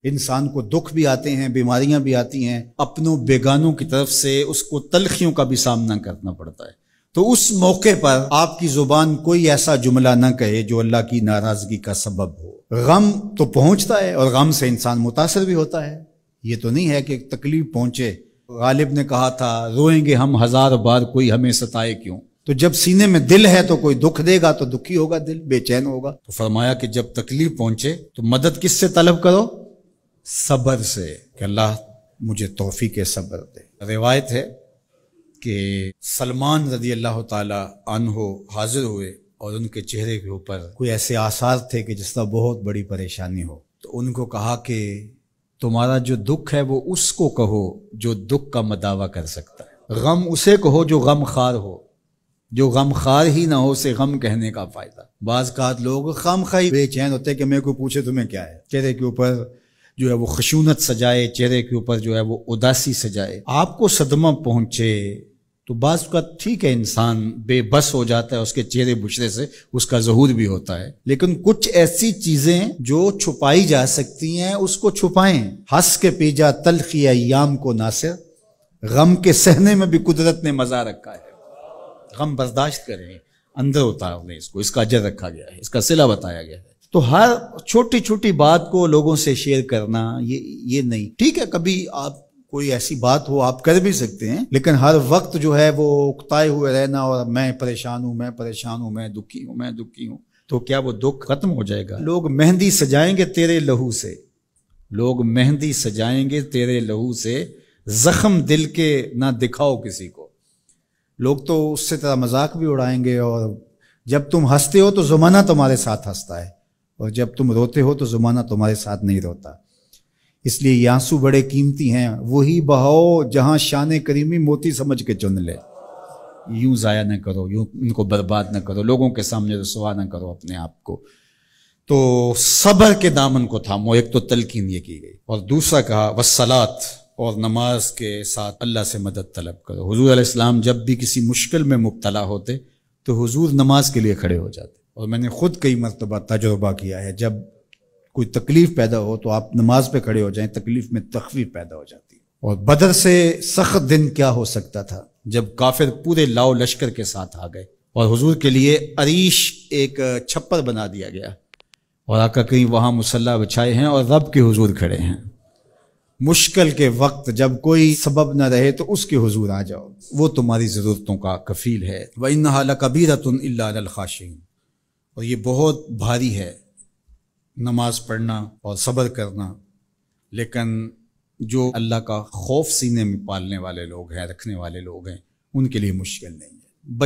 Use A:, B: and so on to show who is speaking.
A: انسان کو دکھ بھی آتے ہیں، بیماریاں بھی آتی ہیں، اپنوں بیگانوں کی طرف سے اس کو تلخیوں کا بھی سامنا کرنا پڑتا ہے۔ تو اس موقع پر آپ کی زبان کوئی ایسا جملہ نہ کہے جو اللہ کی ناراضگی کا سبب ہو۔ غم تو پہنچتا ہے اور غم سے انسان متاثر بھی ہوتا ہے، یہ تو نہیں ہے کہ تکلیف پہنچے۔ غالب نے کہا تھا روئیں گے ہم 1000 بار کوئی ہمیں ستائے کیوں۔ تو جب سینے میں دل ہے تو کوئی دکھ دے گا تو دکھی ہوگا، دل بے چین ہوگا۔ تو فرمایا کہ جب تکلیف پہنچے تو مدد کس سے طلب کرو؟ صبر سے، کہ اللہ مجھے توفیق صبر دے۔ روایت ہے کہ سلمان رضی اللہ تعالی عنہ حاضر ہوئے اور ان کے چہرے کے اوپر کوئی ایسے آثار تھے کہ جس طرح بہت بڑی پریشانی ہو۔ تو ان کو کہا کہ تمہارا جو دکھ ہے وہ اس کو کہو جو دکھ کا مداوع کر سکتا ہے، غم اسے کہو جو غم خار ہو، جو غم خار ہی نہ ہو اسے غم کہنے کا فائدہ۔ بعض اوقات لوگ خام خواہ بے چین ہوتے کہ میرے کو پوچھے تمہیں کیا ہے، چہرے کے اوپر جو ہے وہ خشونت سجائے، چہرے کے اوپر جو ہے وہ اداسی سجائے۔ آپ کو صدمہ پہنچے تو بعض کا ٹھیک ہے، انسان بے بس ہو جاتا ہے، اس کے چہرے بچھڑے سے اس کا ظہور بھی ہوتا ہے، لیکن کچھ ایسی چیزیں جو چھپائی جا سکتی ہیں اس کو چھپائیں۔ ہنس کے پی جا تلخی ایام کو ناصر، غم کے سہنے میں بھی قدرت نے مزہ رکھا ہے۔ غم برداشت کریں، اندر اتار لیں اس کو، اس کا اجر رکھا گیا ہے، اس کا صلہ بتایا گیا ہے۔ تو ہر چھوٹی چھوٹی بات کو لوگوں سے شیئر کرنا یہ نہیں ٹھیک ہے، کبھی آپ کوئی ایسی بات ہو آپ کر بھی سکتے ہیں، لیکن ہر وقت جو ہے وہ اکتائے ہوئے رہنا اور میں پریشان ہوں، میں پریشان ہوں، میں دکھی ہوں، میں دکھی ہوں، تو کیا وہ دکھ ختم ہو جائے گا؟ لوگ مہندی سجائیں گے تیرے لہو سے، لوگ مہندی سجائیں گے تیرے لہو سے، زخم دل کے نہ دکھاؤ کسی کو۔ لوگ تو اس سے طرح مذاق بھی اڑائیں گے، اور جب تم ہنستے ہو تو زمانہ تمہارے ساتھ ہنستا ہے، اور جب تم روتے ہو تو زمانہ تمہارے ساتھ نہیں روتا۔ اس لیے یہ آنسو بڑے قیمتی ہیں، وہی بہاؤ جہاں شان کریمی موتی سمجھ کے چن لے۔ یوں ضائع نہ کرو، یوں ان کو برباد نہ کرو، لوگوں کے سامنے رسوا نہ کرو اپنے آپ کو۔ تو صبر کے دامن کو تھامو، ایک تو تلقین یہ کی گئی، اور دوسرا کہا والصلاۃ، اور نماز کے ساتھ اللہ سے مدد طلب کرو۔ حضور علیہ السلام جب بھی کسی مشکل میں مبتلا ہوتے تو حضور نماز کے لیے کھڑے ہو جاتے، اور میں نے خود کئی مرتبہ تجربہ کیا ہے، جب کوئی تکلیف پیدا ہو تو آپ نماز پہ کھڑے ہو جائیں، تکلیف میں تخفیف پیدا ہو جاتی ہے۔ اور بدر سے سخت دن کیا ہو سکتا تھا جب کافر پورے لاؤ لشکر کے ساتھ آ گئے، اور حضور کے لیے عریش ایک چھپر بنا دیا گیا، اور آقا کہیں وہاں مصلی بچھائے ہیں اور رب کے حضور کھڑے ہیں۔ مشکل کے وقت جب کوئی سبب نہ رہے تو اس کے حضور آ جاؤ، وہ تمہاری ضرورتوں کا کفیل ہے۔ وَإِنَّهَا لَكَبِيرَةٌ إِلَّا عَلَى الْخَاشِعِينَ، اور یہ بہت بھاری ہے نماز پڑھنا اور صبر کرنا، لیکن جو اللہ کا خوف سینے میں پالنے والے لوگ ہیں، رکھنے والے لوگ ہیں، ان کے لیے مشکل نہیں ہے۔